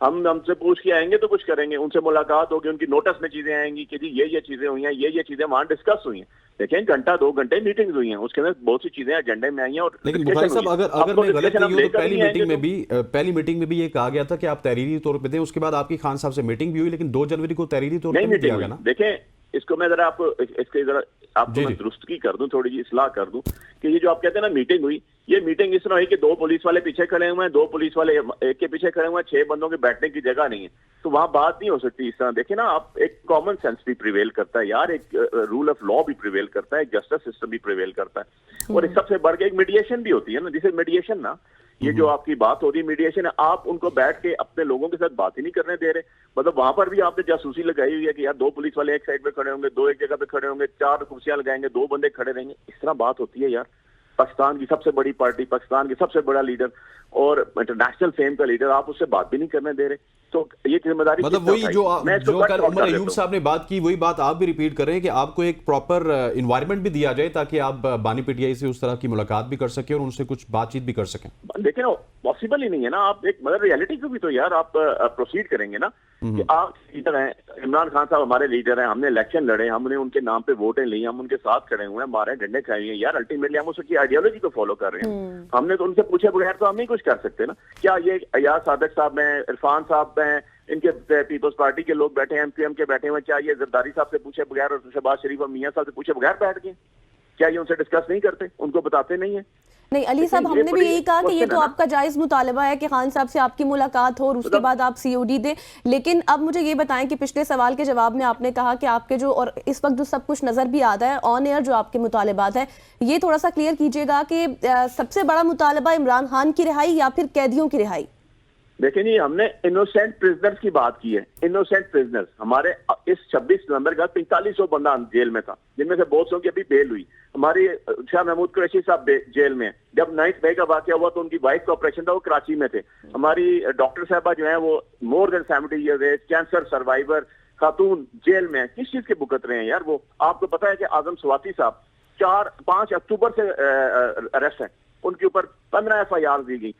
ہم سے پوچھ کے آئیں گے تو کچھ کریں گے, ان سے ملاقات ہوگی, ان کی نوٹس میں چیزیں آئیں گی کہ جی یہ چیزیں ہوئی ہیں, یہ چیزیں وہاں ڈسکس ہوئی ہیں. دیکھیں گھنٹہ 2 گھنٹے میٹنگز ہوئی ہیں, اس کے اندر بہت سی چیزیں ایجنڈے میں آئی ہیں. اور لیکن بخاری صاحب اگر میں غلط نہیں ہوں تو پہلی میٹنگ میں بھی یہ کہا گیا تھا کہ آپ تحریری طور پہ دیں, اس کے بعد آپ کی خان صاحب سے میٹنگ بھی ہوئی, لیکن 2 جنوری کو تحریری طور پہ نہیں دیا گیا نا. دیکھیں اس کو میں ذرا آپ کو میں درستگی کر دوں, تھوڑی جی اصلاح کر دوں کہ یہ جو آپ کہتے ہیں نا میٹنگ ہوئی, یہ میٹنگ اس طرح ہوئی کہ 2 پولیس والے پیچھے کھڑے ہوئے ہیں, 2 پولیس والے ایک کے پیچھے کھڑے ہوئے ہیں, 6 بندوں کے بیٹھنے کی جگہ نہیں ہے, تو وہاں بات نہیں ہو سکتی اس طرح. دیکھیں نا آپ, ایک کامن سینس بھی پریویل کرتا ہے یار, ایک رول آف لا بھی پریویل کرتا ہے, ایک جسٹس سسٹم بھی پریویل کرتا ہے, اور سب سے بڑھ کے ایک میڈیشن بھی ہوتی ہے نا, جسے میڈیشن نا, یہ جو آپ کی بات ہو رہی ہے میڈیشن ہے, آپ ان کو بیٹھ کے اپنے لوگوں کے ساتھ بات ہی نہیں کرنے دے رہے. مطلب وہاں پر بھی آپ نے جاسوسی لگائی ہوئی ہے کہ یار 2 پولیس والے ایک سائڈ پہ کھڑے ہوں گے, 2 ایک جگہ پہ کھڑے ہوں گے, 4 کرسیاں لگائیں گے, 2 بندے کھڑے رہیں گے. اس طرح بات ہوتی ہے یار. پاکستان کی سب سے بڑی پارٹی, پاکستان کی سب سے بڑا لیڈر اور انٹرنیشنل فیم کا لیڈر, آپ اس سے بات بھی نہیں کرنے دے رہے. تو یہ ذمہ داری مطلب وہی جو کل عمر ایوب صاحب نے بات کی, وہی بات آپ بھی ریپیٹ کر رہے ہیں کہ آپ کو ایک پراپر انوائرمنٹ بھی دیا جائے تاکہ آپ بانی پی ٹی آئی سے اس طرح کی ملاقات بھی کر سکیں اور ان سے کچھ بات چیت بھی کر سکیں. لیکن پاسبل ہی نہیں ہے نا. آپ ایک مگر ریئلٹی کو بھی تو یار آپ پروسیڈ کریں گے نا کہ آپ لیڈر ہیں, عمران خان صاحب ہمارے لیڈر ہیں, ہم نے الیکشن لڑے, ہم نے ان کے نام پہ ووٹیں لی, ہم ان کے ساتھ کھڑے ہوئے ہیں, ہمارے ڈنڈے کھائے ہوئے ہیں یار. الٹیمیٹلی ہم اس کی آئیڈیالوجی کو فالو کر رہے ہیں. ہم نے تو ان سے پوچھے بغیر تو ہم نہیں کچھ کر سکتے نا. کیا یہ ایاز صادق صاحب ہیں, عرفان صاحب ہیں, ان کے پیپلز پارٹی کے لوگ بیٹھے ہیں, ایم کیو ایم کے بیٹھے ہوئے, کیا یہ زرداری صاحب سے پوچھے بغیر اور شہباز شریف اور میاں صاحب سے پوچھے بغیر بیٹھ گئے؟ کیا یہ ان سے ڈسکس نہیں کرتے, ان کو بتاتے نہیں ہیں؟ نہیں علی صاحب, ہم نے بھی یہی کہا کہ یہ تو آپ کا جائز مطالبہ ہے کہ خان صاحب سے آپ کی ملاقات ہو اور اس کے بعد آپ سی او ڈی دیں, لیکن اب مجھے یہ بتائیں کہ پچھلے سوال کے جواب میں آپ نے کہا کہ آپ کے جو, اور اس وقت جو سب کچھ نظر بھی آتا ہے آن ایئر, جو آپ کے مطالبات ہیں, یہ تھوڑا سا کلیئر کیجئے گا کہ سب سے بڑا مطالبہ عمران خان کی رہائی یا پھر قیدیوں کی رہائی؟ دیکھیں جی, ہم نے انوسینٹ پرزنرز کی بات کی ہے. انوسینٹ پرزنرز ہمارے اس 26 نومبر کا 4500 بندہ جیل میں تھا, جن میں سے بہت سو کی ابھی بیل ہوئی. ہماری شاہ محمود قریشی صاحب جیل میں ہیں. جب 9 مئی کا واقعہ ہوا تو ان کی وائف کا آپریشن تھا, وہ کراچی میں تھے. ہماری ڈاکٹر صاحبہ جو ہیں وہ مور دین 70 ایئرز ایج, کینسر سروائیور خاتون جیل میں ہیں. کس چیز کے بھگت رہے ہیں یار وہ؟ آپ کو پتا ہے کہ اعظم سواتی صاحب 5 اکتوبر سے اریسٹ ہیں, ان کے اوپر 15 ایف آئی آر دی گئی,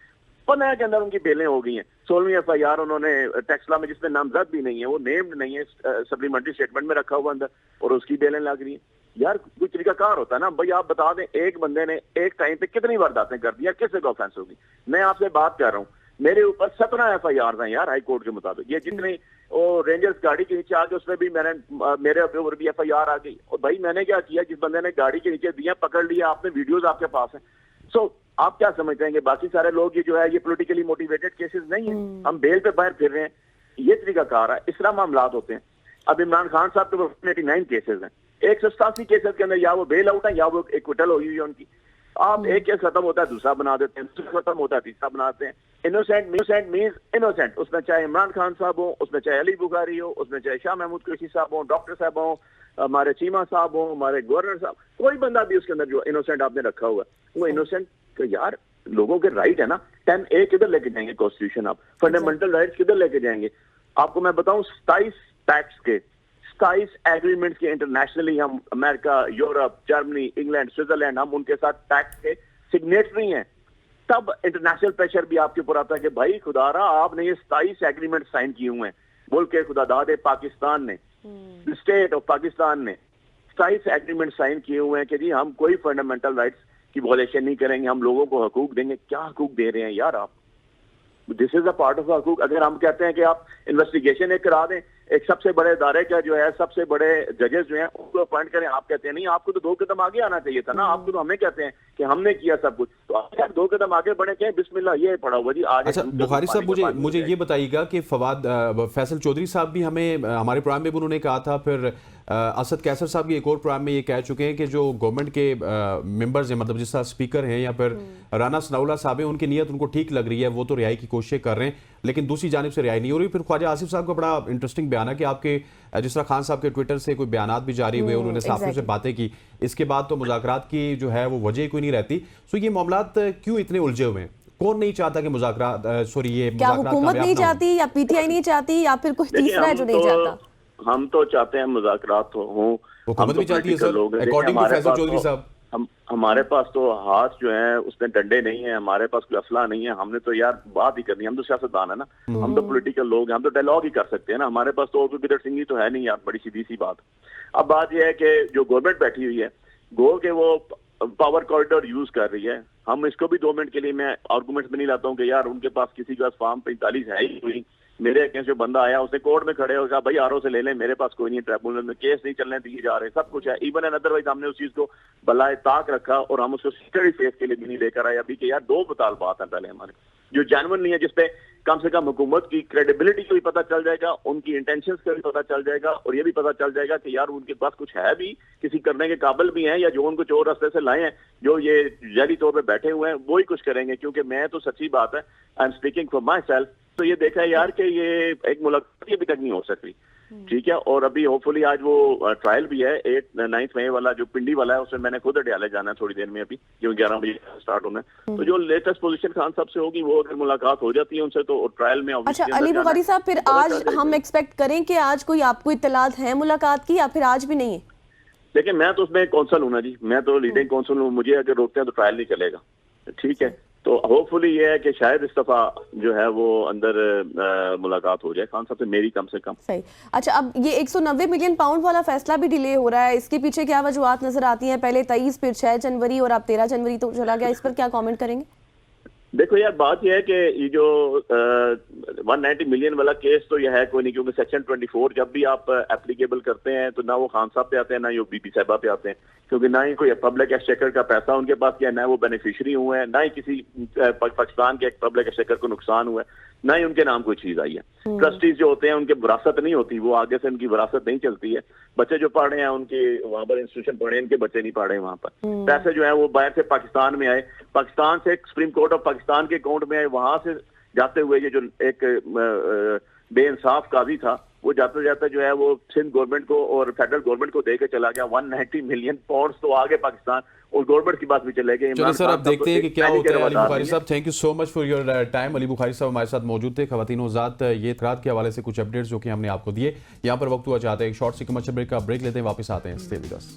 15 کے اندر ان کی بیلیں ہو گئی ہیں. 16ویں ایف آئی آر انہوں نے ٹیکسلا میں, جس میں نامزد بھی نہیں ہے, وہ نیمڈ نہیں ہے, سپلیمنٹری اسٹیٹمنٹ میں رکھا ہوا اندر, اور اس کی بیلیں لگ رہی ہیں. یار کوئی طریقہ کار ہوتا ہے نا بھائی, آپ بتا دیں ایک بندے نے ایک ٹائم پہ کتنی وارداتیں کر دی, کس سے آفینس ہوگی؟ میں آپ سے بات کر رہا ہوں, میرے اوپر 17 ایف آئی آر ہیں یار ہائی کورٹ کے مطابق. یہ جتنے رینجرز گاڑی کے نیچے آ کے اس میں بھی میرے اوپر بھی ایف آئی آر آ گئی. اور بھائی میں نے کیا کیا, جس بندے نے گاڑی کے نیچے دیا پکڑ لیا آپ نے, ویڈیوز آپ کے پاس ہیں. سو آپ کیا سمجھتے ہیں کہ باقی سارے لوگ یہ جو ہے یہ پولیٹیکلی موٹیویٹڈ کیسز نہیں ہیں, ہم بیل پہ باہر پھر رہے ہیں؟ یہ طریقہ کار ہے, اس طرح معاملات ہوتے ہیں. اب عمران خان صاحب تو 89 کیسز ہیں, 187 کیسز کے اندر یا وہ بیل آؤٹ ہیں یا وہ ایکوٹل ہوئی ہے ان کی. آپ ایک کیس ختم ہوتا ہے دوسرا بنا دیتے ہیں, دوسرا ختم ہوتا ہے تیسرا بناتے ہیں. انوسینٹ مینز انوسینٹ, اس میں چاہے عمران خان صاحب ہوں, اس میں چاہے علی بخاری ہو, اس میں چاہے شاہ محمود قریشی صاحب ہوں, ڈاکٹر صاحب ہوں, ہمارے چیمہ صاحب ہوں, ہمارے گورنر صاحب, کوئی بندہ بھی اس کے اندر جو انوسینٹ آپ نے رکھا ہوا ہے, وہ انوسینٹ. تو یار لوگوں کے رائٹ ہے نا, 10A کدھر لے کے جائیں گے کانسٹیٹیوشن, آپ فنڈامنٹل رائٹس کدھر لے کے جائیں گے؟ آپ کو میں بتاؤں 27 ٹیکس کے 27 ایگریمنٹس کے انٹرنیشنلی, ہم امریکہ, یورپ, جرمنی, انگلینڈ, سوئٹزرلینڈ, ہم ان کے ساتھ ٹیکس کے سگنیٹری ہیں. تب انٹرنیشنل پریشر بھی آپ کے اوپر آتا ہے کہ بھائی خدا رہا آپ نے یہ 27 ایگریمنٹ سائن کیے ہوئے ہیں, ملک کے خدا داد پاکستان نے, اسٹیٹ آف پاکستان نے 27 ایگریمنٹ سائن کیے ہوئے ہیں کہ جی ہم کوئی فنڈامنٹل رائٹس کی وائلیشن نہیں کریں گے, ہم لوگوں کو حقوق دیں گے. کیا حقوق دے رہے ہیں یار آپ؟ دس از اے پارٹ آف حقوق. اگر ہم کہتے ہیں کہ آپ انویسٹیگیشن ایک کرا دیں, ایک سب سے بڑے ادارے کا جو ہے سب سے بڑے ججز جو ہیں ان کو اپوائنٹ کریں, آپ کہتے ہیں نہیں آپ کو تو 2 قدم آگے آنا چاہیے تھا نا, آپ کو تو ہمیں کہتے ہیں کہ ہم نے کیا سب کچھ, تو آپ 2 قدم آگے بڑھے کہ بسم اللہ یہ پڑا ہوا جی آج. اچھا بخاری صاحب, مجھے یہ بتائیے گا کہ فیصل چودھری صاحب بھی ہمیں ہمارے پروگرام میں بھی انہوں نے کہا تھا, پھر اسد کیسر صاحب بھی ایک اور پروگرام میں یہ کہہ چکے ہیں کہ جو گورنمنٹ کے ممبرز ہیں, مطلب جس طرح اسپیکر ہیں یا پھر رانا ثناء اللہ صاحب ہیں, ان کی نیت ان کو ٹھیک لگ رہی ہے, وہ تو رہائی کی کوششیں کر رہے ہیں, لیکن دوسری جانب سے رہائی نہیں ہو رہی. پھر خواجہ آصف صاحب کا بڑا انٹرسٹنگ بیان ہے کہ آپ کے جس طرح خان صاحب کے ٹویٹر سے کوئی بیانات بھی جاری ہوئے, انہوں نے صحافیوں سے باتیں کی, اس کے بعد تو مذاکرات کی جو ہے وہ وجہ کوئی نہیں رہتی. سو یہ معاملات کیوں اتنے الجھے ہوئے ہیں؟ کون نہیں چاہتا کہ مذاکرات کیا حکومت نہیں چاہتی یا پی ٹی آئی نہیں چاہتی یا پھر کوئی تیسرا ہے جو نہیں چاہتا؟ ہم تو چاہتے ہیں مذاکرات ہوں, حکومت بھی چاہتی ہے سر, اکارڈنگ ٹو فیصل چودھری صاحب. ہمارے پاس تو ہاتھ جو ہیں اس میں ڈنڈے نہیں ہیں, ہمارے پاس کوئی اسلحہ نہیں ہے, ہم نے تو یار بات ہی کرنی ہے, ہم تو سیاستدان ہے نا, ہم تو پولیٹیکل لوگ ہیں, ہم تو ڈائلاگ ہی کر سکتے ہیں نا, ہمارے پاس تو بدر سنگھی تو ہے نہیں یار, بڑی سیدھی سی بات. اب بات یہ ہے کہ جو گورنمنٹ بیٹھی ہوئی ہے گو کہ وہ پاور کوریڈور یوز کر رہی ہے, ہم اس کو بھی 2 منٹ کے لیے میں آرگومنٹ میں نہیں لاتا ہوں کہ یار ان کے پاس کسی کے پاس فارم 45 ہے ہی کوئی, میرے اگینسٹ جو بندہ آیا اس نے کورٹ میں کھڑے ہو کہا بھائی آر او سے لے لیں, میرے پاس کوئی نہیں, ٹریبونل میں کیس نہیں چلنے دیے جا رہے, سب کچھ ہے. ایون اینڈ ادروائز ہم نے اس چیز کو بلائے طاق رکھا اور ہم اس کو سیکرٹری فیس کے لیے بھی نہیں لے کر آئے ابھی کہ یار 2 مطالبات ہیں پہلے ہمارے جو جینون نہیں ہے, جس پہ کم سے کم حکومت کی کریڈیبلٹی کو بھی پتہ چل جائے گا, ان کی انٹینشنز کا بھی پتہ چل جائے گا, اور یہ بھی پتہ چل جائے گا کہ یار ان کے پاس کچھ ہے بھی, کسی کرنے کے قابل بھی ہیں, یا جو ان کو چور راستے سے لائے ہیں, جو یہ ذیلی طور پہ بیٹھے ہوئے ہیں وہی کچھ کریں گے. کیونکہ میں تو سچی بات ہے, I am speaking for my self, تو یہ دیکھا ہے یار کہ یہ ایک ملاقات ابھی تک نہیں ہو سکتی, ٹھیک ہے. اور ابھی ہوپ فلی آج وہ ٹرائل بھی ہے 9 مئی والا جو پنڈی والا ہے, اس میں نے خود اڈیالے جانا ہے تھوڑی دیر میں, ابھی جو 11 بجے اسٹارٹ ہونا ہے. تو جو لیٹسٹ پوزیشن خان صاحب سے ہوگی وہ اگر ملاقات ہو جاتی ہے ان سے تو ٹرائل میں. اچھا علی بخاری صاحب, پھر آج ہم ایکسپیکٹ کریں کہ آج کوئی آپ کو اطلاعات ہیں ملاقات کی, یا پھر آج بھی نہیں ہے؟ لیکن میں تو اس میں کونسل ہوں نا جی, میں تو لیڈنگ کونسل ہوں, مجھے اگر روکتے ہیں تو ٹرائل نہیں چلے گا, ٹھیک ہے. تو ہوپ فلی یہ ہے کہ شاید اس دفعہ جو ہے وہ اندر ملاقات ہو جائے خان صاحب سے, میری کم سے کم. صحیح. اچھا اب یہ 190 ملین پاؤنڈ والا فیصلہ بھی ڈیلے ہو رہا ہے, اس کے پیچھے کیا وجوہات نظر آتی ہیں؟ پہلے 23, پھر 6 جنوری اور اب 13 جنوری تو چلا گیا, اس پر کیا کامنٹ کریں گے؟ دیکھو یار بات یہ ہے کہ یہ جو 190 ملین والا کیس تو یہ ہے کوئی نہیں, کیونکہ سیکشن 24 جب بھی آپ اپلیکیبل کرتے ہیں تو نہ وہ خان صاحب پہ آتے ہیں, نہ وہ بی بی صاحبہ پہ آتے ہیں, کیونکہ نہ ہی کوئی پبلک ایکسچیکر کا پیسہ ان کے پاس کیا, نہ وہ بینیفیشری ہوئے ہیں, نہ ہی کسی پاکستان کے پبلک ایکسچیکر کو نقصان ہوا ہے, نہ ہی ان کے نام کوئی چیز آئی ہے. ٹرسٹیز جو ہوتے ہیں ان کے وراثت نہیں ہوتی, وہ آگے سے ان کی وراثت نہیں چلتی ہے. بچے جو پڑھ رہے ہیں ان کے وہاں پر انسٹیٹیوشن پڑھے ہیں, ان کے بچے نہیں پڑھ رہے ہیں وہاں پر. پیسے جو ہیں وہ باہر سے پاکستان میں آئے, پاکستان سے سپریم کورٹ آف پاکستان کے اکاؤنٹ میں آئے, وہاں سے جاتے ہوئے یہ جو ایک بے انصاف قاضی تھا وہ جاتے جاتے جو ہے وہ سندھ گورنمنٹ کو اور فیڈرل گورنمنٹ کو دے کے چلا گیا. 190 ملین پاؤنڈ تو آگے پاکستان اور گورنمنٹ کی بات بھی چلے گئے. چلو سر اب دیکھتے ہیں کہ کیا ہوتا ہے. علی بخاری صاحب thank you so much for your time. Ali Bukhari صاحب ہمارے ساتھ موجود تھے. خواتین و حضرات, یہ اطلاعات کے حوالے سے کچھ اپڈیٹس جو کہ ہم نے آپ کو دیے. یہاں پر وقت ہوا چاہتے ہیں ایک شارٹ سی کمرشل بریک کا بریک لیتے ہیں, واپس آتے ہیں. Stay with us.